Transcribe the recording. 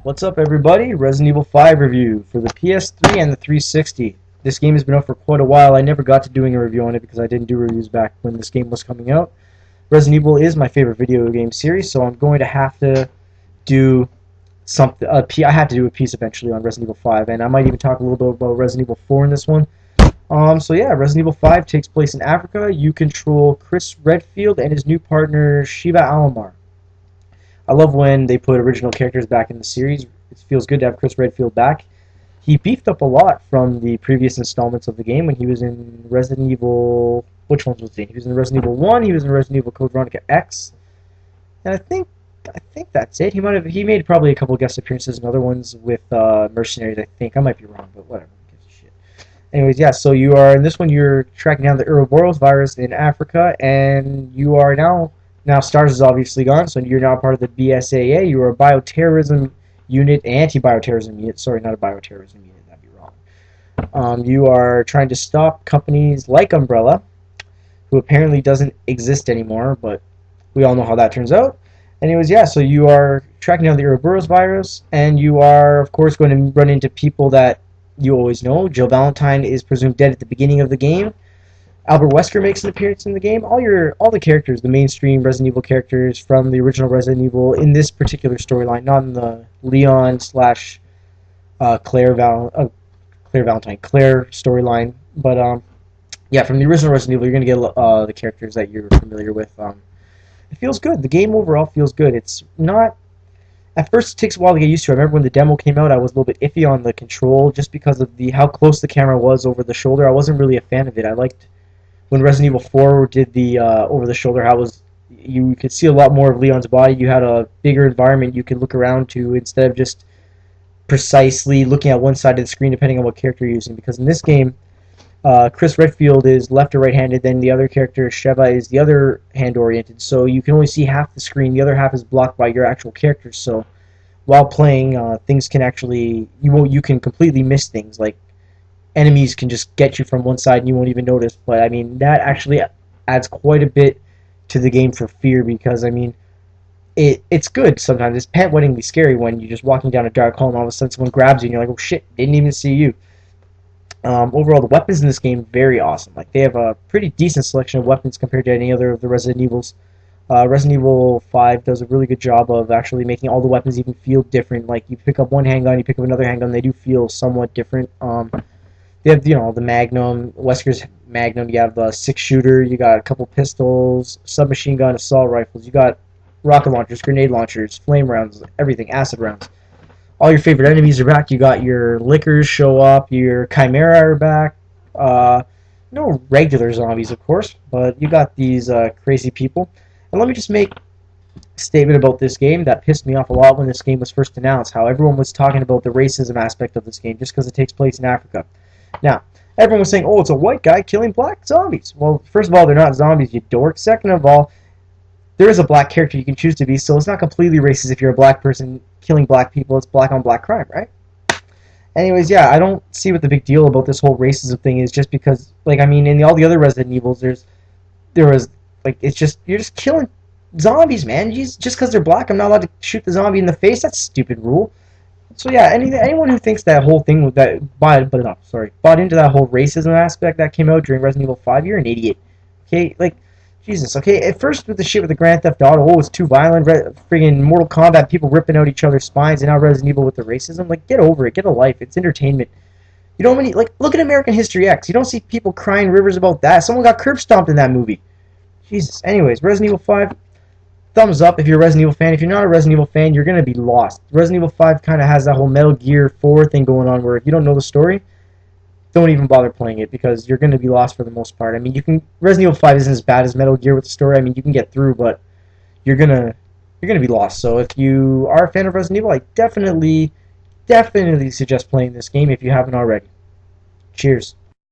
What's up, everybody? Resident Evil 5 review for the PS3 and the 360. This game has been out for quite a while. I never got to doing a review on it because I didn't do reviews back when this game was coming out. Resident Evil is my favorite video game series, so I'm going to have to do something. I had to do a piece eventually on Resident Evil 5, and I might even talk a little bit about Resident Evil 4 in this one. So yeah, Resident Evil 5 takes place in Africa. You control Chris Redfield and his new partner Shiva Alomar. I love when they put original characters back in the series. It feels good to have Chris Redfield back. He beefed up a lot from the previous installments of the game when he was in Resident Evil. Which ones was he? He was in Resident Evil 1. He was in Resident Evil Code Veronica X, and I think that's it. He made probably a couple of guest appearances in other ones with Mercenaries. I think I might be wrong, but whatever. Who gives a shit. Anyways, yeah. So you are in this one. You're tracking down the Ouroboros virus in Africa, and you are now STARS is obviously gone, so you're now part of the BSAA. You are a bioterrorism unit, anti-bioterrorism unit. Sorry, not a bioterrorism unit. That'd be wrong. You are trying to stop companies like Umbrella, who apparently doesn't exist anymore, but we all know how that turns out. Anyways, yeah, so you are tracking down the Ouroboros virus, and you are, of course, going to run into people that you always know. Jill Valentine is presumed dead at the beginning of the game. Albert Wesker makes an appearance in the game. All the characters, the mainstream Resident Evil characters from the original Resident Evil in this particular storyline, not in the Leon slash Claire storyline, but yeah, from the original Resident Evil, you're gonna get the characters that you're familiar with. It feels good. The game overall feels good. It's not. At first, it takes a while to get used to. I remember when the demo came out, I was a little bit iffy on the control just because of how close the camera was over the shoulder. I wasn't really a fan of it. I liked when Resident Evil 4 did the over-the-shoulder, you could see a lot more of Leon's body. You had a bigger environment you could look around to instead of just precisely looking at one side of the screen depending on what character you're using. Because in this game, Chris Redfield is left or right-handed, then the other character, Sheva, is the other hand-oriented. So you can only see half the screen. The other half is blocked by your actual character. So while playing, things can actually you can completely miss things like enemies can just get you from one side and you won't even notice. But I mean, that actually adds quite a bit to the game for fear, because I mean, it's good sometimes. It's pant-wettingly scary when you're just walking down a dark hall and all of a sudden someone grabs you and you're like, oh shit, didn't even see you. Overall, the weapons in this game very awesome. Like, they have a pretty decent selection of weapons compared to any other of the Resident Evils. Resident Evil 5 does a really good job of actually making all the weapons even feel different. Like, you pick up one handgun, you pick up another handgun, they do feel somewhat different. They have, the Magnum, Wesker's Magnum. You have the 6-shooter. You got a couple pistols, submachine gun, assault rifles. You got rocket launchers, grenade launchers, flame rounds, everything, acid rounds. All your favorite enemies are back. You got your Lickers show up. Your Chimera are back. No regular zombies, of course, but you got these crazy people. And let me just make a statement about this game that pissed me off a lot when this game was first announced. How everyone was talking about the racism aspect of this game just because it takes place in Africa. Now, everyone was saying, oh, it's a white guy killing black zombies. Well, first of all, they're not zombies, you dork. Second of all, there is a black character you can choose to be, so it's not completely racist if you're a black person killing black people. It's black on black crime, right? Anyways, yeah, I don't see what the big deal about this whole racism thing is, just because, like, I mean, in all the other Resident Evils, it's just, you're just killing zombies, man. Just because they're black, I'm not allowed to shoot the zombie in the face? That's a stupid rule. So yeah, anyone who thinks that whole thing with that bought into that whole racism aspect that came out during Resident Evil 5, you're an idiot. Okay, like, Jesus. Okay, at first with the shit with the Grand Theft Auto, oh, it's too violent. Friggin' Mortal Kombat, people ripping out each other's spines, and now Resident Evil with the racism. Like, get over it. Get a life. It's entertainment. You don't look at American History X. You don't see people crying rivers about that. Someone got curb stomped in that movie. Jesus. Anyways, Resident Evil 5. Thumbs up if you're a Resident Evil fan. If you're not a Resident Evil fan, you're going to be lost. Resident Evil 5 kind of has that whole Metal Gear 4 thing going on where if you don't know the story, don't even bother playing it because you're going to be lost for the most part. I mean, Resident Evil 5 isn't as bad as Metal Gear with the story. I mean, you can get through, but you're going to be lost. So if you are a fan of Resident Evil, I definitely suggest playing this game if you haven't already. Cheers.